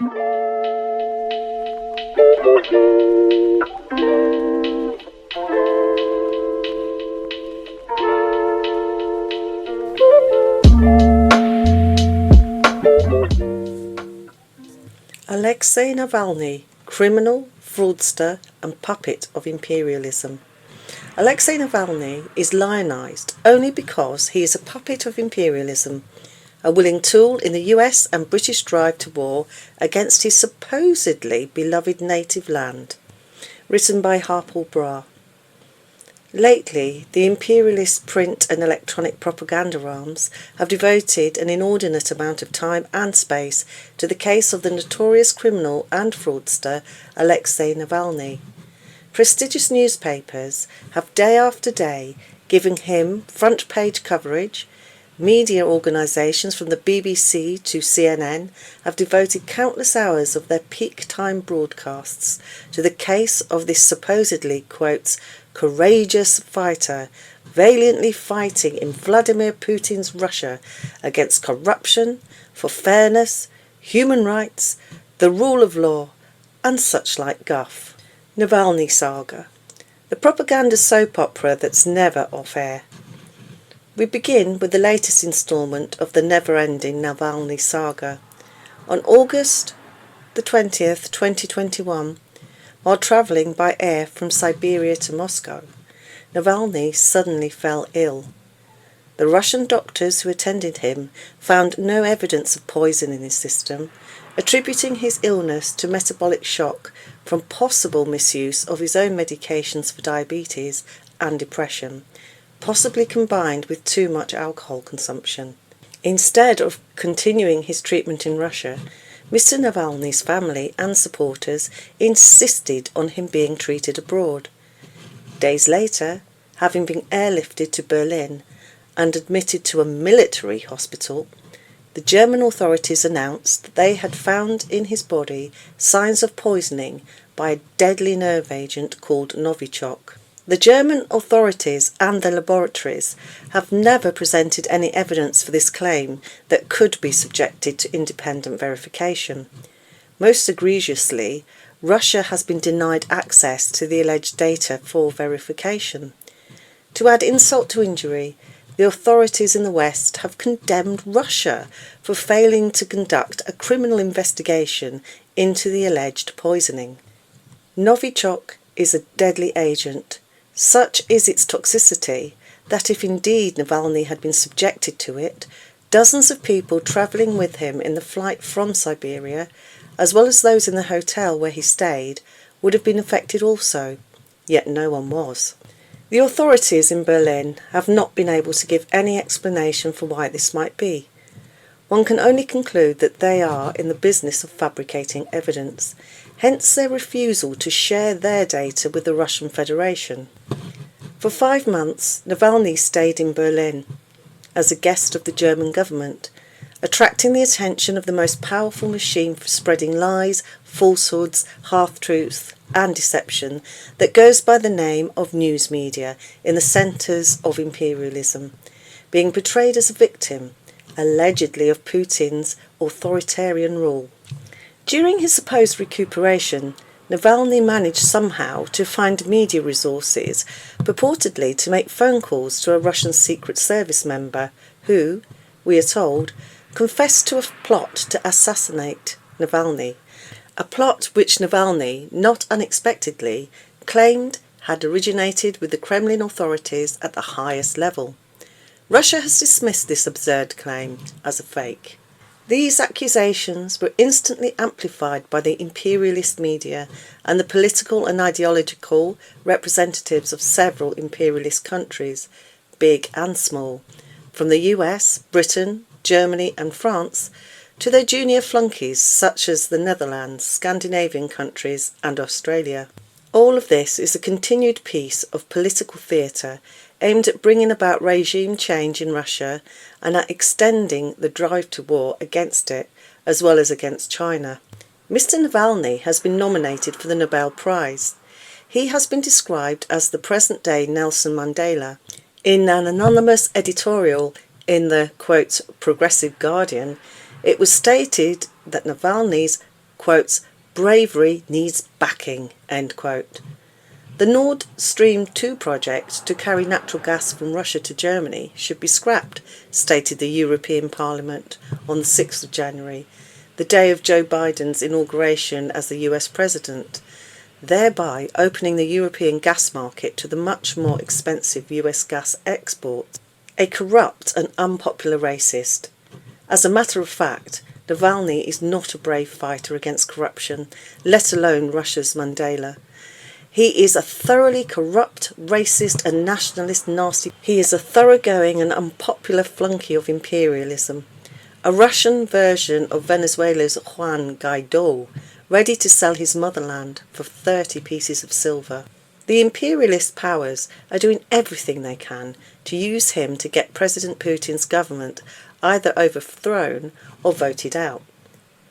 Alexei Navalny, criminal, fraudster and puppet of imperialism. Alexei Navalny is lionised only because he is a puppet of imperialism, a willing tool in the US and British drive to war against his supposedly beloved native land. Written by Harpal Bra. Lately, the imperialist print and electronic propaganda arms have devoted an inordinate amount of time and space to the case of the notorious criminal and fraudster Alexei Navalny. Prestigious newspapers have day after day given him front-page coverage. Media organisations from the BBC to CNN have devoted countless hours of their peak time broadcasts to the case of this supposedly, quote, courageous fighter valiantly fighting in Vladimir Putin's Russia against corruption, for fairness, human rights, the rule of law, and such like guff. Navalny Saga, the propaganda soap opera that's never off air. We begin with the latest instalment of the never-ending Navalny saga. On August the 20th, 2021, while travelling by air from Siberia to Moscow, Navalny suddenly fell ill. The Russian doctors who attended him found no evidence of poison in his system, attributing his illness to metabolic shock from possible misuse of his own medications for diabetes and depression, possibly combined with too much alcohol consumption. Instead of continuing his treatment in Russia, Mr. Navalny's family and supporters insisted on him being treated abroad. Days later, having been airlifted to Berlin and admitted to a military hospital, the German authorities announced that they had found in his body signs of poisoning by a deadly nerve agent called Novichok. The German authorities and their laboratories have never presented any evidence for this claim that could be subjected to independent verification. Most egregiously, Russia has been denied access to the alleged data for verification. To add insult to injury, the authorities in the West have condemned Russia for failing to conduct a criminal investigation into the alleged poisoning. Novichok is a deadly agent. Such is its toxicity that if indeed Navalny had been subjected to it, dozens of people travelling with him in the flight from Siberia, as well as those in the hotel where he stayed, would have been affected also, yet no one was. The authorities in Berlin have not been able to give any explanation for why this might be. One can only conclude that they are in the business of fabricating evidence, hence their refusal to share their data with the Russian Federation. For 5 months, Navalny stayed in Berlin as a guest of the German government, attracting the attention of the most powerful machine for spreading lies, falsehoods, half-truths and deception that goes by the name of news media in the centres of imperialism, being portrayed as a victim, allegedly of Putin's authoritarian rule. During his supposed recuperation, Navalny managed somehow to find media resources, purportedly to make phone calls to a Russian Secret Service member who, we are told, confessed to a plot to assassinate Navalny, a plot which Navalny, not unexpectedly, claimed had originated with the Kremlin authorities at the highest level. Russia has dismissed this absurd claim as a fake. These accusations were instantly amplified by the imperialist media and the political and ideological representatives of several imperialist countries, big and small, from the US, Britain, Germany and France, to their junior flunkies such as the Netherlands, Scandinavian countries and Australia. All of this is a continued piece of political theatre aimed at bringing about regime change in Russia and at extending the drive to war against it, as well as against China. Mr. Navalny has been nominated for the Nobel Prize. He has been described as the present-day Nelson Mandela. In an anonymous editorial in the, quote, Progressive Guardian, it was stated that Navalny's, quotes, "Bravery needs backing," end quote. The Nord Stream 2 project to carry natural gas from Russia to Germany should be scrapped, stated the European Parliament on the 6th of January, the day of Joe Biden's inauguration as the US President, thereby opening the European gas market to the much more expensive US gas exports. A corrupt and unpopular racist. As a matter of fact, Navalny is not a brave fighter against corruption, let alone Russia's Mandela. He is a thoroughly corrupt, racist and nationalist nasty. He is a thoroughgoing and unpopular flunky of imperialism. A Russian version of Venezuela's Juan Guaido, ready to sell his motherland for 30 pieces of silver. The imperialist powers are doing everything they can to use him to get President Putin's government either overthrown or voted out.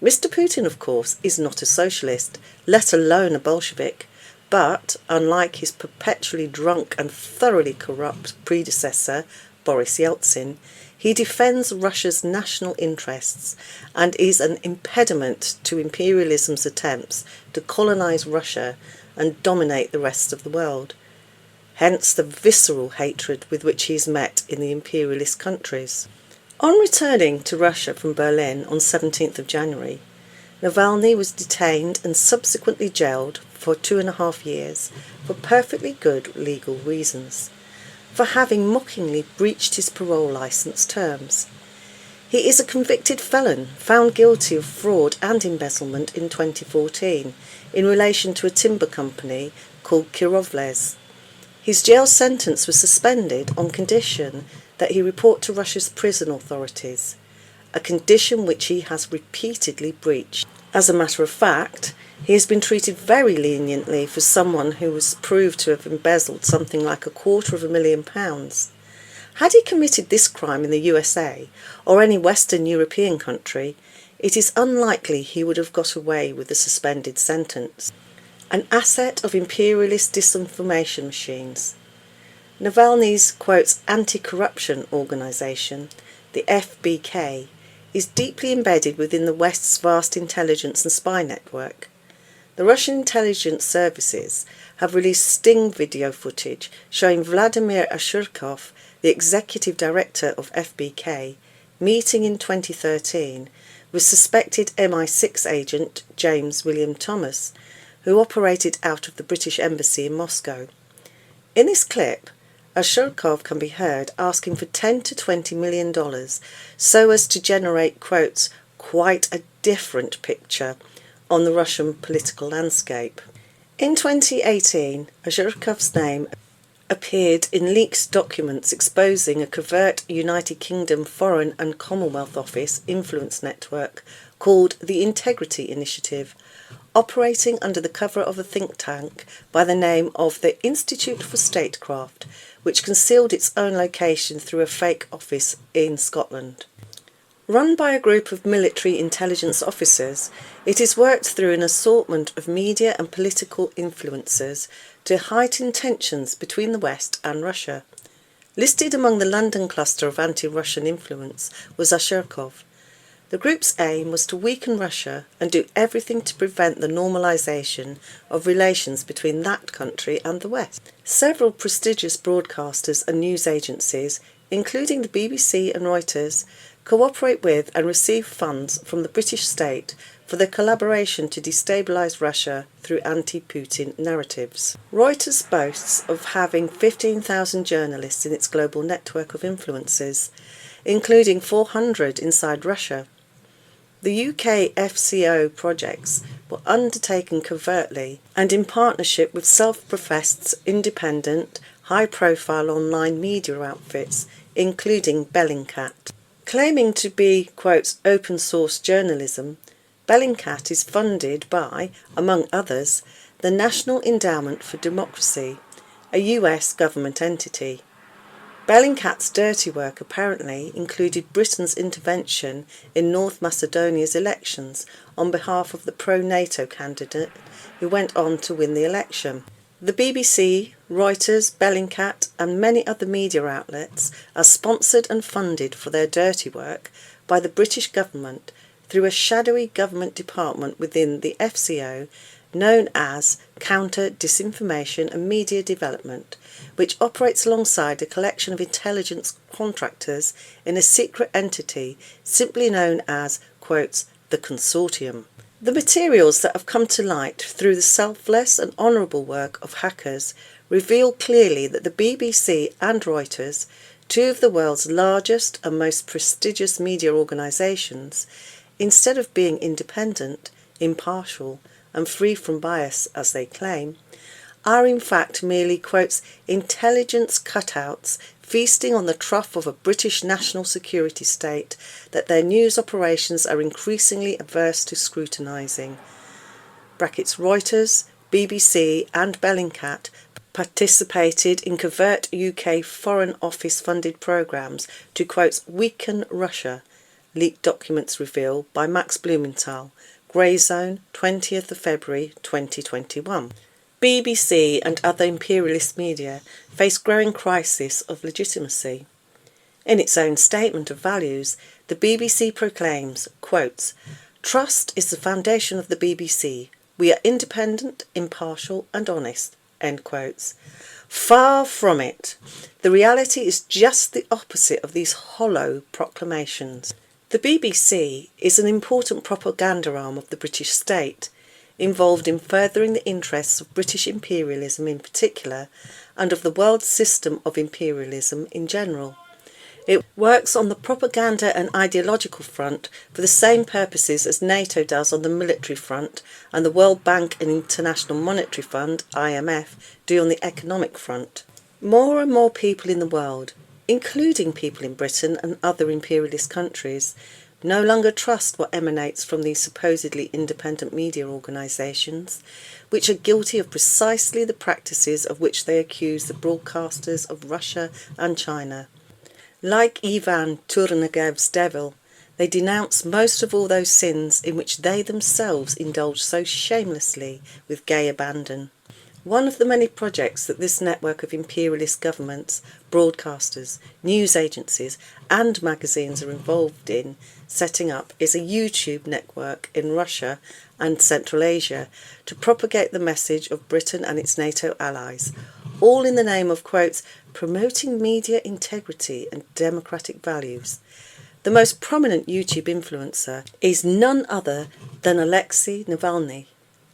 Mr. Putin, of course, is not a socialist, let alone a Bolshevik, but, unlike his perpetually drunk and thoroughly corrupt predecessor, Boris Yeltsin, he defends Russia's national interests and is an impediment to imperialism's attempts to colonize Russia and dominate the rest of the world. Hence the visceral hatred with which he is met in the imperialist countries. On returning to Russia from Berlin on 17th of January, Navalny was detained and subsequently jailed for 2.5 years for perfectly good legal reasons, for having mockingly breached his parole licence terms. He is a convicted felon found guilty of fraud and embezzlement in 2014 in relation to a timber company called Kirovles. His jail sentence was suspended on condition that he report to Russia's prison authorities, a condition which he has repeatedly breached. As a matter of fact, he has been treated very leniently for someone who was proved to have embezzled something like £250,000. Had he committed this crime in the USA or any Western European country, it is unlikely he would have got away with a suspended sentence. An asset of imperialist disinformation machines. Navalny's, quotes, anti-corruption organisation, the FBK, is deeply embedded within the West's vast intelligence and spy network. The Russian intelligence services have released sting video footage showing Vladimir Ashurkov, the executive director of FBK, meeting in 2013 with suspected MI6 agent James William Thomas, who operated out of the British Embassy in Moscow. In this clip, Ashurkov can be heard asking for $10 to $20 million so as to generate, quotes, quite a different picture on the Russian political landscape. In 2018, Ashurkov's name appeared in leaked documents exposing a covert United Kingdom Foreign and Commonwealth Office influence network called the Integrity Initiative, operating under the cover of a think tank by the name of the Institute for Statecraft, which concealed its own location through a fake office in Scotland. Run by a group of military intelligence officers, it is worked through an assortment of media and political influencers to heighten tensions between the West and Russia. Listed among the London cluster of anti-Russian influence was Ashurkov. The group's aim was to weaken Russia and do everything to prevent the normalisation of relations between that country and the West. Several prestigious broadcasters and news agencies, including the BBC and Reuters, cooperate with and receive funds from the British state for their collaboration to destabilise Russia through anti-Putin narratives. Reuters boasts of having 15,000 journalists in its global network of influences, including 400 inside Russia. The UK FCO projects were undertaken covertly and in partnership with self-professed independent, high-profile online media outfits, including Bellingcat. Claiming to be, quote, open source journalism, Bellingcat is funded by, among others, the National Endowment for Democracy, a US government entity. Bellingcat's dirty work apparently included Britain's intervention in North Macedonia's elections on behalf of the pro-NATO candidate who went on to win the election. The BBC, Reuters, Bellingcat and many other media outlets are sponsored and funded for their dirty work by the British government through a shadowy government department within the FCO known as Counter-Disinformation and Media Development, which operates alongside a collection of intelligence contractors in a secret entity simply known as, quotes, the Consortium. The materials that have come to light through the selfless and honourable work of hackers reveal clearly that the BBC and Reuters, two of the world's largest and most prestigious media organisations, instead of being independent, impartial, and free from bias, as they claim, are in fact merely, quotes, intelligence cutouts feasting on the trough of a British national security state that their news operations are increasingly averse to scrutinising. Brackets Reuters, BBC and Bellingcat participated in covert UK Foreign Office funded programmes to, quote, weaken Russia, leaked documents reveal by Max Blumenthal, Grey Zone, 20th of February 2021. BBC and other imperialist media face growing crisis of legitimacy. In its own statement of values, the BBC proclaims, quotes, trust is the foundation of the BBC. We are independent, impartial and honest, end quotes. Far from it. The reality is just the opposite of these hollow proclamations. The BBC is an important propaganda arm of the British state, involved in furthering the interests of British imperialism in particular, and of the world system of imperialism in general. It works on the propaganda and ideological front for the same purposes as NATO does on the military front and the World Bank and International Monetary Fund, IMF, do on the economic front. More and more people in the world, including people in Britain and other imperialist countries, no longer trust what emanates from these supposedly independent media organisations, which are guilty of precisely the practices of which they accuse the broadcasters of Russia and China. Like Ivan Turnagev's devil, they denounce most of all those sins in which they themselves indulge so shamelessly with gay abandon. One of the many projects that this network of imperialist governments, broadcasters, news agencies and magazines are involved in setting up is a YouTube network in Russia and Central Asia to propagate the message of Britain and its NATO allies, all in the name of, quotes, promoting media integrity and democratic values. The most prominent YouTube influencer is none other than Alexei Navalny,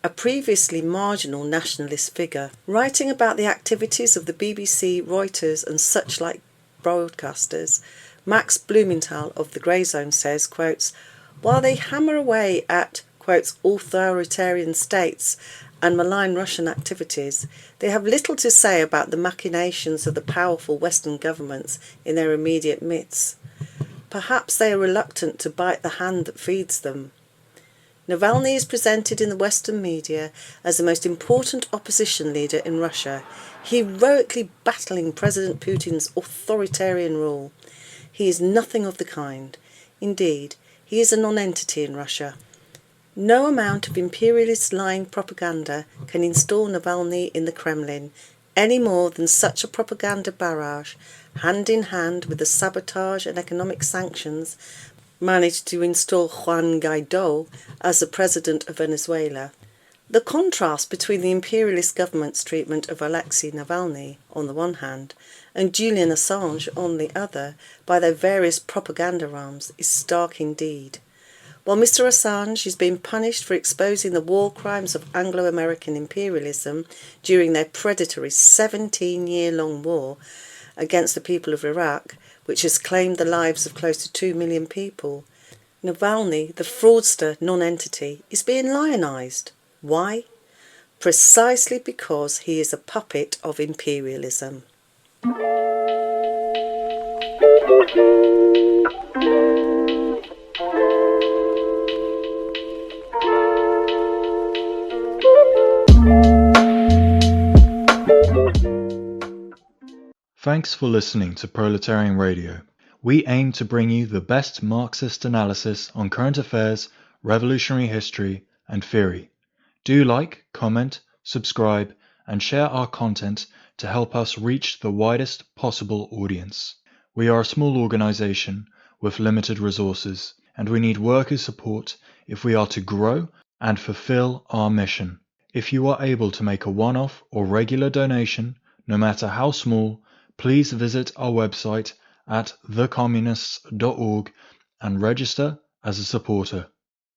a previously marginal nationalist figure. Writing about the activities of the BBC, Reuters and such like broadcasters, Max Blumenthal of the Grey Zone says, quotes, while they hammer away at, quotes, authoritarian states and malign Russian activities, they have little to say about the machinations of the powerful Western governments in their immediate midst. Perhaps they are reluctant to bite the hand that feeds them. Navalny is presented in the Western media as the most important opposition leader in Russia, heroically battling President Putin's authoritarian rule. He is nothing of the kind. Indeed, he is a non-entity in Russia. No amount of imperialist lying propaganda can install Navalny in the Kremlin, any more than such a propaganda barrage, hand in hand with the sabotage and economic sanctions, managed to install Juan Guaidó as the president of Venezuela. The contrast between the imperialist government's treatment of Alexei Navalny on the one hand and Julian Assange on the other by their various propaganda arms is stark indeed. While Mr. Assange is being punished for exposing the war crimes of Anglo-American imperialism during their predatory 17-year-long war against the people of Iraq, which has claimed the lives of close to 2 million people, Navalny, the fraudster non-entity, is being lionised. Why? Precisely because he is a puppet of imperialism. Thanks for listening to Proletarian Radio. We aim to bring you the best Marxist analysis on current affairs, revolutionary history, and theory. Do like, comment, subscribe, and share our content to help us reach the widest possible audience. We are a small organization with limited resources, and we need workers' support if we are to grow and fulfill our mission. If you are able to make a one-off or regular donation, no matter how small, please visit our website at thecommunists.org and register as a supporter.